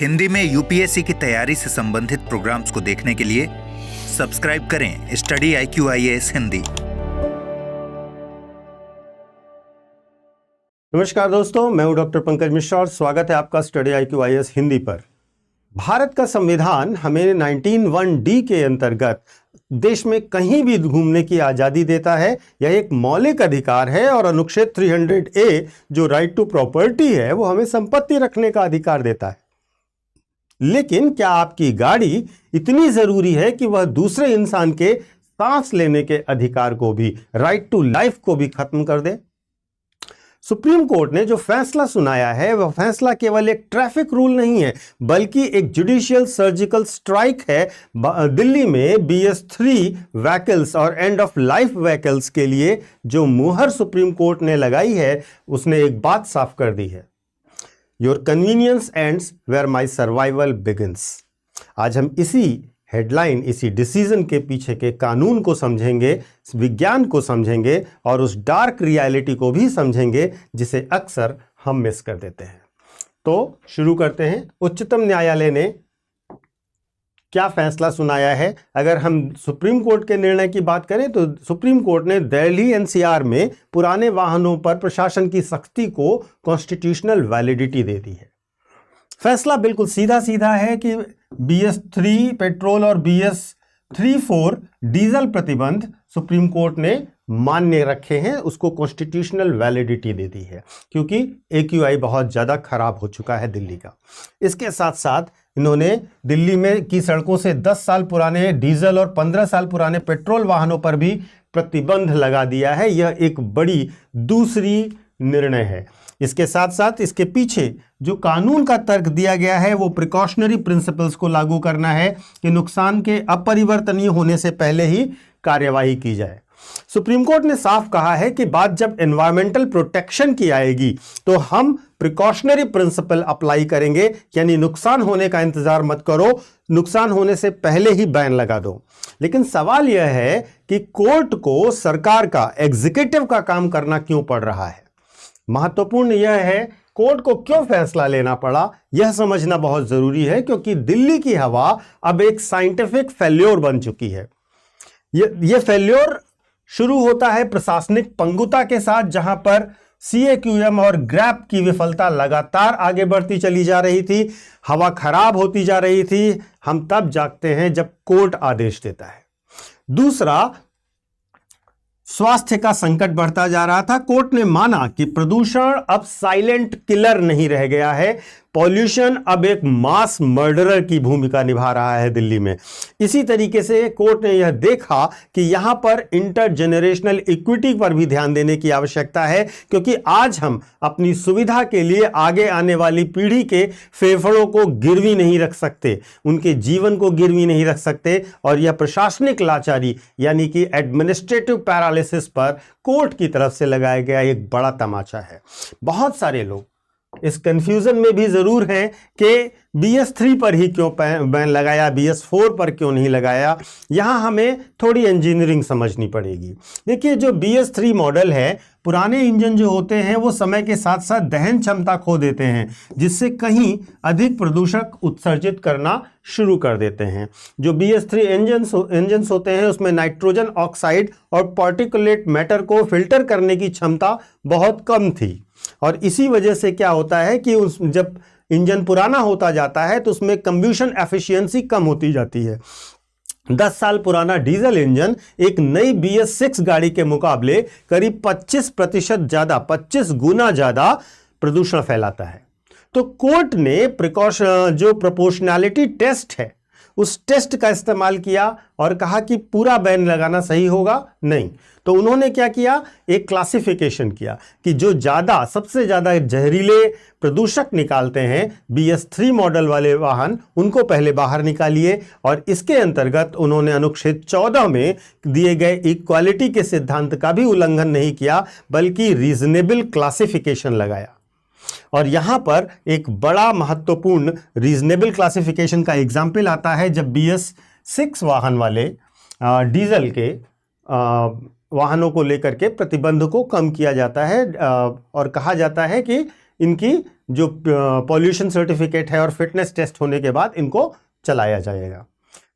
हिंदी में यूपीएससी की तैयारी से संबंधित प्रोग्राम्स को देखने के लिए सब्सक्राइब करें स्टडी IQ-IAS हिंदी। नमस्कार दोस्तों, मैं हूं डॉक्टर पंकज मिश्रा और स्वागत है आपका स्टडी IQ-IAS हिंदी पर। भारत का संविधान हमें 19(1)(d) के अंतर्गत देश में कहीं भी घूमने की आज़ादी देता है। यह एक मौलिक अधिकार है और अनुच्छेद 300A जो राइट टू प्रॉपर्टी है वो हमें संपत्ति रखने का अधिकार देता है। लेकिन क्या आपकी गाड़ी इतनी जरूरी है कि वह दूसरे इंसान के सांस लेने के अधिकार को भी, राइट टू लाइफ को भी खत्म कर दे? सुप्रीम कोर्ट ने जो फैसला सुनाया है वह फैसला केवल एक ट्रैफिक रूल नहीं है, बल्कि एक जुडिशियल सर्जिकल स्ट्राइक है। दिल्ली में BS3 व्हीकल्स और एंड ऑफ लाइफ व्हीकल्स के लिए जो मुहर सुप्रीम कोर्ट ने लगाई है, उसने एक बात साफ कर दी है, your convenience ends where my survival begins. आज हम इसी हेडलाइन, इसी डिसीजन के पीछे के कानून को समझेंगे, विज्ञान को समझेंगे और उस डार्क रियलिटी को भी समझेंगे जिसे अक्सर हम मिस कर देते हैं। तो शुरू करते हैं। उच्चतम न्यायालय ने क्या फैसला सुनाया है? अगर हम सुप्रीम कोर्ट के निर्णय की बात करें तो सुप्रीम कोर्ट ने दिल्ली NCR में पुराने वाहनों पर प्रशासन की सख्ती को कॉन्स्टिट्यूशनल वैलिडिटी दे दी है। फैसला बिल्कुल सीधा सीधा है कि BS3 पेट्रोल और BS34 डीजल प्रतिबंध सुप्रीम कोर्ट ने मान्य रखे हैं, उसको कॉन्स्टिट्यूशनल वैलिडिटी दे दी है, क्योंकि AQI बहुत ज़्यादा खराब हो चुका है दिल्ली का। इसके साथ साथ इन्होंने दिल्ली में की सड़कों से 10 साल पुराने डीजल और 15 साल पुराने पेट्रोल वाहनों पर भी प्रतिबंध लगा दिया है। यह एक बड़ी दूसरी निर्णय है। इसके साथ साथ इसके पीछे जो कानून का तर्क दिया गया है वो प्रिकॉशनरी प्रिंसिपल्स को लागू करना है कि नुकसान के अपरिवर्तनीय होने से पहले ही कार्यवाही की जाए। सुप्रीम कोर्ट ने साफ कहा है कि बात जब एनवायरमेंटल प्रोटेक्शन की आएगी तो हम प्रिकॉशनरी प्रिंसिपल अप्लाई करेंगे, यानी नुकसान होने का इंतजार मत करो, नुकसान होने से पहले ही बैन लगा दो। लेकिन सवाल यह है कि कोर्ट को सरकार का, एग्जीक्यूटिव का काम करना क्यों पड़ रहा है? महत्वपूर्ण यह है कोर्ट को क्यों फैसला लेना पड़ा, यह समझना बहुत जरूरी है, क्योंकि दिल्ली की हवा अब एक साइंटिफिक फेल्योर बन चुकी है। यह फेल्योर शुरू होता है प्रशासनिक पंगुता के साथ, जहां पर CAQM और ग्रैप की विफलता लगातार आगे बढ़ती चली जा रही थी, हवा खराब होती जा रही थी। हम तब जागते हैं जब कोर्ट आदेश देता है। दूसरा, स्वास्थ्य का संकट बढ़ता जा रहा था। कोर्ट ने माना कि प्रदूषण अब साइलेंट किलर नहीं रह गया है, पॉल्यूशन अब एक मास मर्डरर की भूमिका निभा रहा है दिल्ली में। इसी तरीके से कोर्ट ने यह देखा कि यहां पर इंटरजेनरेशनल इक्विटी पर भी ध्यान देने की आवश्यकता है, क्योंकि आज हम अपनी सुविधा के लिए आगे आने वाली पीढ़ी के फेफड़ों को गिरवी नहीं रख सकते, उनके जीवन को गिरवी नहीं रख सकते। और यह प्रशासनिक लाचारी यानी कि एडमिनिस्ट्रेटिव पैरालिसिस पर कोर्ट की तरफ से लगाया गया एक बड़ा तमाचा है। बहुत सारे लोग इस कंफ्यूजन में भी जरूर हैं कि BS3 पर ही क्यों बैन लगाया, BS4 पर क्यों नहीं लगाया। यहां हमें थोड़ी इंजीनियरिंग समझनी पड़ेगी। देखिए, जो BS3 मॉडल है, पुराने इंजन जो होते हैं वो समय के साथ साथ दहन क्षमता खो देते हैं, जिससे कहीं अधिक प्रदूषक उत्सर्जित करना शुरू कर देते हैं। जो BS3 इंजन्स होते हैं उसमें नाइट्रोजन ऑक्साइड और पार्टिकुलेट मैटर को फिल्टर करने की क्षमता बहुत कम थी, और इसी वजह से क्या होता है कि जब इंजन पुराना होता जाता है तो उसमें कंब्यूशन एफिशिएंसी कम होती जाती है। 10 साल पुराना डीजल इंजन एक नई BS6 गाड़ी के मुकाबले करीब 25% ज्यादा, 25 गुना ज्यादा प्रदूषण फैलाता है। तो कोर्ट ने जो प्रोपोर्शनैलिटी टेस्ट है उस टेस्ट का इस्तेमाल किया और कहा कि पूरा बैन लगाना सही होगा नहीं। तो उन्होंने क्या किया, एक क्लासिफिकेशन किया कि जो ज़्यादा, सबसे ज़्यादा जहरीले प्रदूषक निकालते हैं BS3 मॉडल वाले वाहन, उनको पहले बाहर निकालिए। और इसके अंतर्गत उन्होंने अनुच्छेद 14 में दिए गए इक्वालिटी के सिद्धांत का भी उल्लंघन नहीं किया, बल्कि रीजनेबल क्लासिफिकेशन लगाया। और यहां पर एक बड़ा महत्वपूर्ण रीजनेबल क्लासिफिकेशन का एग्जाम्पल आता है जब BS6 वाहन वाले डीजल के वाहनों को लेकर के प्रतिबंध को कम किया जाता है और कहा जाता है कि इनकी जो पॉल्यूशन सर्टिफिकेट है और फिटनेस टेस्ट होने के बाद इनको चलाया जाएगा।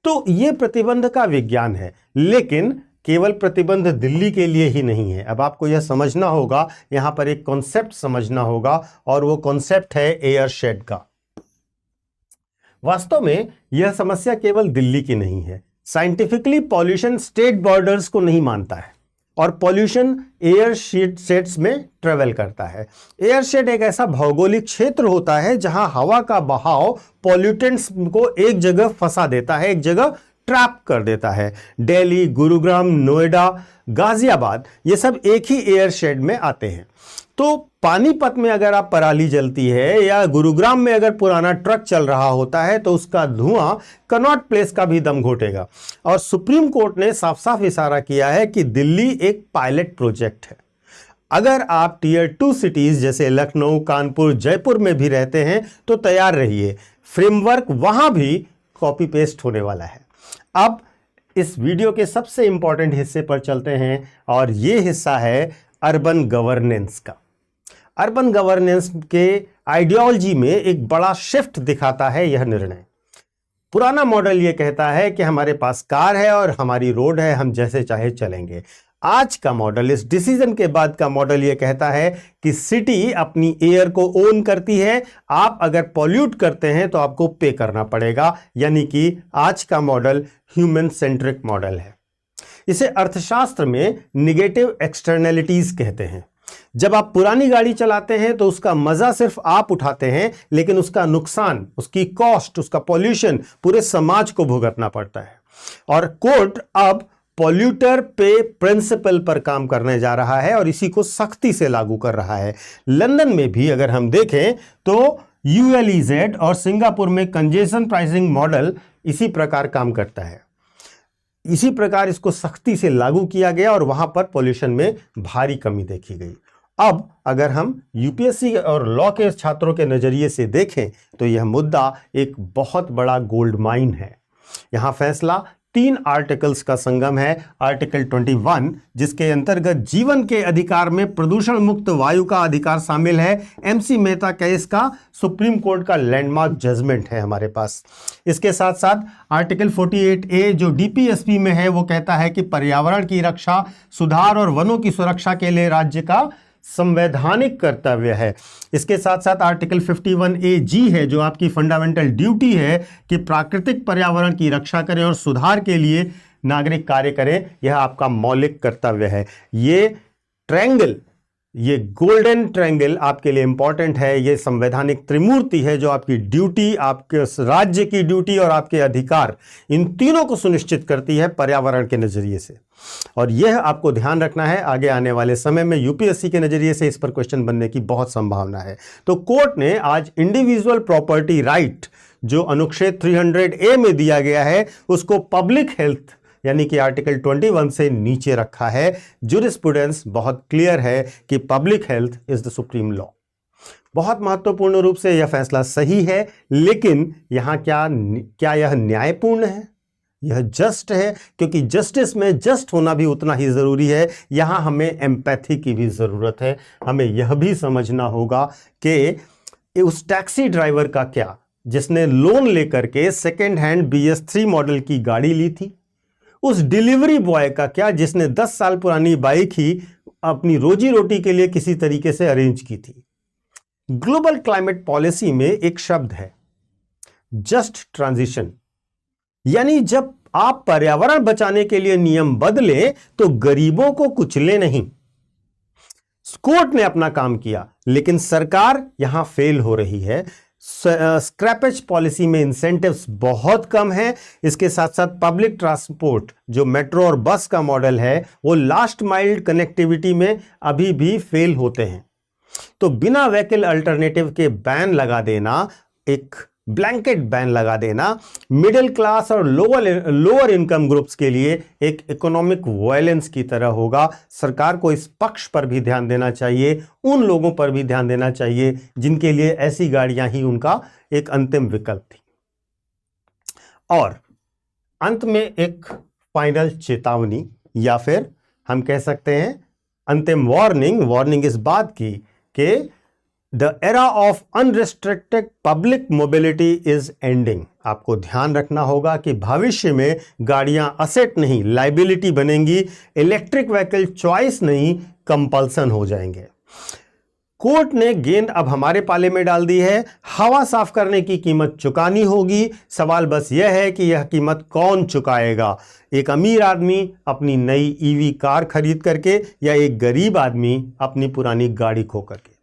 तो ये प्रतिबंध का विज्ञान है, लेकिन केवल प्रतिबंध दिल्ली के लिए ही नहीं है। अब आपको यह समझना होगा, यहां पर एक कॉन्सेप्ट समझना होगा, और वो कॉन्सेप्ट है एयर शेड का। वास्तव में यह समस्या केवल दिल्ली की नहीं है। साइंटिफिकली पॉल्यूशन स्टेट बॉर्डर्स को नहीं मानता है और पॉल्यूशन एयर शेड्स में ट्रेवल करता है। एयर शेड एक ऐसा भौगोलिक क्षेत्र होता है जहां हवा का बहाव पॉल्यूटेंट्स को एक जगह फंसा देता है, एक जगह ट्रैप कर देता है। दिल्ली, गुरुग्राम, नोएडा, गाजियाबाद, ये सब एक ही एयर शेड में आते हैं। तो पानीपत में अगर आप पराली जलती है या गुरुग्राम में अगर पुराना ट्रक चल रहा होता है तो उसका धुआं कनॉट प्लेस का भी दम घोटेगा। और सुप्रीम कोर्ट ने साफ साफ इशारा किया है कि दिल्ली एक पायलट प्रोजेक्ट है। अगर आप टीयर 2 सिटीज जैसे लखनऊ, कानपुर, जयपुर में भी रहते हैं तो तैयार रहिए, फ्रेमवर्क वहां भी कॉपी पेस्ट होने वाला है। अब इस वीडियो के सबसे इंपॉर्टेंट हिस्से पर चलते हैं, और यह हिस्सा है अर्बन गवर्नेंस का। अर्बन गवर्नेंस के आइडियोलॉजी में एक बड़ा शिफ्ट दिखाता है यह निर्णय। पुराना मॉडल यह कहता है कि हमारे पास कार है और हमारी रोड है, हम जैसे चाहे चलेंगे। आज का मॉडल, इस डिसीजन के बाद का मॉडल यह कहता है कि सिटी अपनी एयर को ओन करती है, आप अगर पॉल्यूट करते हैं तो आपको पे करना पड़ेगा। यानी कि आज का मॉडल ह्यूमन सेंट्रिक मॉडल है। इसे अर्थशास्त्र में निगेटिव एक्सटर्नलिटीज कहते हैं। जब आप पुरानी गाड़ी चलाते हैं तो उसका मजा सिर्फ आप उठाते हैं, लेकिन उसका नुकसान, उसकी कॉस्ट, उसका पॉल्यूशन पूरे समाज को भुगतना पड़ता है। और कोर्ट अब पॉल्यूटर पे प्रिंसिपल पर काम करने जा रहा है और इसी को सख्ती से लागू कर रहा है। लंदन में भी अगर हम देखें तो ULEZ और सिंगापुर में कंजेशन प्राइसिंग मॉडल इसी प्रकार काम करता है। इसी प्रकार इसको सख्ती से लागू किया गया और वहां पर पॉल्यूशन में भारी कमी देखी गई। अब अगर हम यूपीएससी और लॉ के छात्रों के नजरिए से देखें तो यह मुद्दा एक बहुत बड़ा गोल्ड माइन है। यहां फैसला 3 आर्टिकल्स का संगम है। आर्टिकल 21 जिसके अंतर्गत जीवन के अधिकार में प्रदूषण मुक्त वायु का अधिकार शामिल है। MC मेहता केस का सुप्रीम कोर्ट का लैंडमार्क जजमेंट है हमारे पास। इसके साथ साथ आर्टिकल 48A जो DPSP में है, वो कहता है कि पर्यावरण की रक्षा, सुधार और वनों की सुरक्षा के लिए राज्य का संवैधानिक कर्तव्य है। इसके साथ साथ आर्टिकल 51AG है जो आपकी फंडामेंटल ड्यूटी है कि प्राकृतिक पर्यावरण की रक्षा करें और सुधार के लिए नागरिक कार्य करें, यह आपका मौलिक कर्तव्य है। ये ट्रायंगल, ये गोल्डन ट्रायंगल आपके लिए इंपॉर्टेंट है। ये संवैधानिक त्रिमूर्ति है जो आपकी ड्यूटी, आपके राज्य की ड्यूटी और आपके अधिकार, इन तीनों को सुनिश्चित करती है पर्यावरण के नजरिए से। और यह आपको ध्यान रखना है, आगे आने वाले समय में यूपीएससी के नजरिए से इस पर क्वेश्चन बनने की बहुत संभावना है। तो कोर्ट ने आज इंडिविजुअल प्रॉपर्टी राइट जो अनुच्छेद 300A में दिया गया है, उसको पब्लिक हेल्थ यानी कि आर्टिकल 21 से नीचे रखा है। जुरिस्प्रूडेंस बहुत क्लियर है कि public health is the supreme law. बहुत महत्वपूर्ण रूप से यह फैसला सही है, लेकिन यहां क्या यह न्यायपूर्ण है? यह जस्ट है, क्योंकि जस्टिस में जस्ट होना भी उतना ही जरूरी है। यहां हमें एम्पैथी की भी जरूरत है। हमें यह भी समझना होगा कि उस टैक्सी ड्राइवर का क्या, जिसने लोन लेकर के सेकेंड हैंड BS3 मॉडल की गाड़ी ली थी। उस डिलीवरी बॉय का क्या, जिसने 10 साल पुरानी बाइक ही अपनी रोजी रोटी के लिए किसी तरीके से अरेंज की थी। ग्लोबल क्लाइमेट पॉलिसी में एक शब्द है, जस्ट ट्रांजिशन। यानी जब आप पर्यावरण बचाने के लिए नियम बदलें तो गरीबों को कुचले नहीं। कोर्ट ने अपना काम किया, लेकिन सरकार यहां फेल हो रही है। स्क्रैपेज पॉलिसी में इंसेंटिव्स बहुत कम है। इसके साथ साथ पब्लिक ट्रांसपोर्ट जो मेट्रो और बस का मॉडल है, वो लास्ट माइल कनेक्टिविटी में अभी भी फेल होते हैं। तो बिना व्हीकल अल्टरनेटिव के बैन लगा देना, एक ब्लैंकेट बैन लगा देना, मिडिल क्लास और लोअर इनकम ग्रुप्स के लिए एक इकोनॉमिक वायलेंस की तरह होगा। सरकार को इस पक्ष पर भी ध्यान देना चाहिए, उन लोगों पर भी ध्यान देना चाहिए जिनके लिए ऐसी गाड़ियां ही उनका एक अंतिम विकल्प थी। और अंत में एक फाइनल चेतावनी, या फिर हम कह सकते हैं अंतिम वार्निंग इस बात की कि the era of unrestricted public mobility is ending. आपको ध्यान रखना होगा कि भविष्य में गाड़ियां असेट नहीं लाइबिलिटी बनेंगी, इलेक्ट्रिक व्हीकल चॉइस नहीं कंपल्सन हो जाएंगे। कोर्ट ने गेंद अब हमारे पाले में डाल दी है, हवा साफ करने की कीमत चुकानी होगी। सवाल बस यह है कि यह कीमत कौन चुकाएगा, एक अमीर आदमी अपनी नई ईवी कार खरीद करके या एक गरीब आदमी अपनी पुरानी गाड़ी खो करके।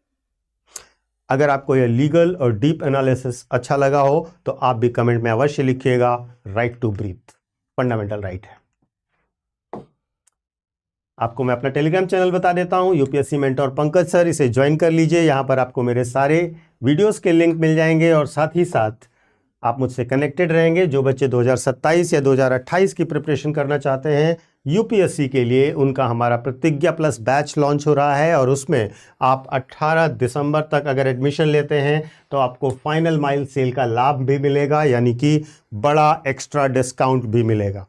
अगर आपको यह लीगल और डीप एनालिसिस अच्छा लगा हो तो आप भी कमेंट में अवश्य लिखिएगा। Right to breathe fundamental right है। आपको मैं अपना टेलीग्राम चैनल बता देता हूं, यूपीएससी मेंटोर पंकज सर, इसे ज्वाइन कर लीजिए। यहां पर आपको मेरे सारे वीडियोस के लिंक मिल जाएंगे और साथ ही साथ आप मुझसे कनेक्टेड रहेंगे। जो बच्चे 2027 या 2028 की प्रिपरेशन करना चाहते हैं यूपीएससी के लिए, उनका हमारा प्रतिज्ञा प्लस बैच लॉन्च हो रहा है और उसमें आप 18 दिसंबर तक अगर एडमिशन लेते हैं तो आपको फाइनल माइल सेल का लाभ भी मिलेगा, यानी कि बड़ा एक्स्ट्रा डिस्काउंट भी मिलेगा।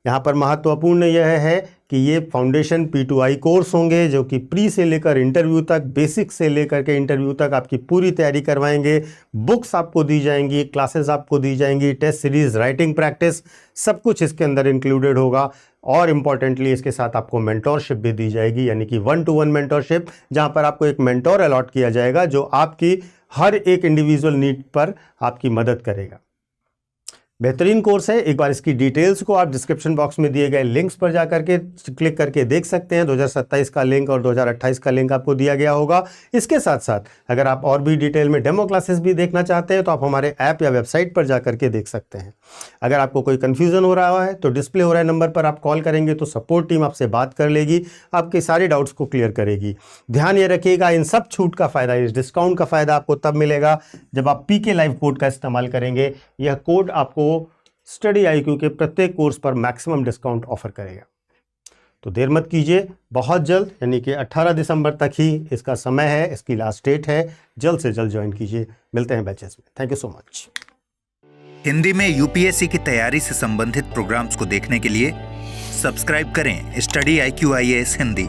यहाँ पर महत्वपूर्ण यह है कि ये फाउंडेशन P2I कोर्स होंगे जो कि प्री से लेकर इंटरव्यू तक, बेसिक से लेकर के इंटरव्यू तक आपकी पूरी तैयारी करवाएंगे। बुक्स आपको दी जाएंगी, क्लासेस आपको दी जाएंगी, टेस्ट सीरीज, राइटिंग प्रैक्टिस, सब कुछ इसके अंदर इंक्लूडेड होगा। और इम्पॉर्टेंटली इसके साथ आपको मेंटोरशिप भी दी जाएगी, यानी कि 1-to-1 मेंटोरशिप, जहाँ पर आपको एक मेंटोर अलॉट किया जाएगा जो आपकी हर एक इंडिविजुअल नीड पर आपकी मदद करेगा। बेहतरीन कोर्स है। एक बार इसकी डिटेल्स को आप डिस्क्रिप्शन बॉक्स में दिए गए लिंक्स पर जाकर के क्लिक करके देख सकते हैं। 2027 का लिंक और 2028 का लिंक आपको दिया गया होगा। इसके साथ साथ अगर आप और भी डिटेल में डेमो क्लासेस भी देखना चाहते हैं तो आप हमारे ऐप या वेबसाइट पर जाकर के देख सकते हैं। अगर आपको कोई कन्फ्यूजन हो रहा है तो डिस्प्ले हो रहे नंबर पर आप कॉल करेंगे तो सपोर्ट टीम आपसे बात कर लेगी, आपके सारे डाउट्स को क्लियर करेगी। ध्यान ये रखिएगा, इन सब छूट का फायदा, इस डिस्काउंट का फायदा आपको तब मिलेगा जब आप PK लाइव कोड का इस्तेमाल करेंगे। यह कोड आपको स्टडी IQ के प्रत्येक कोर्स पर मैक्सिमम डिस्काउंट ऑफर करेगा। तो देर मत कीजिए, बहुत जल्द यानी कि 18 दिसंबर तक ही इसका समय है, इसकी लास्ट डेट है। जल्द से जल्द ज्वाइन कीजिए। मिलते हैं बैचेस में। Thank you so much. Hindi में यूपीएससी की तैयारी से संबंधित प्रोग्राम्स को देखने के लिए सब्सक्राइब करें स्टडी IQ IAS हिंदी।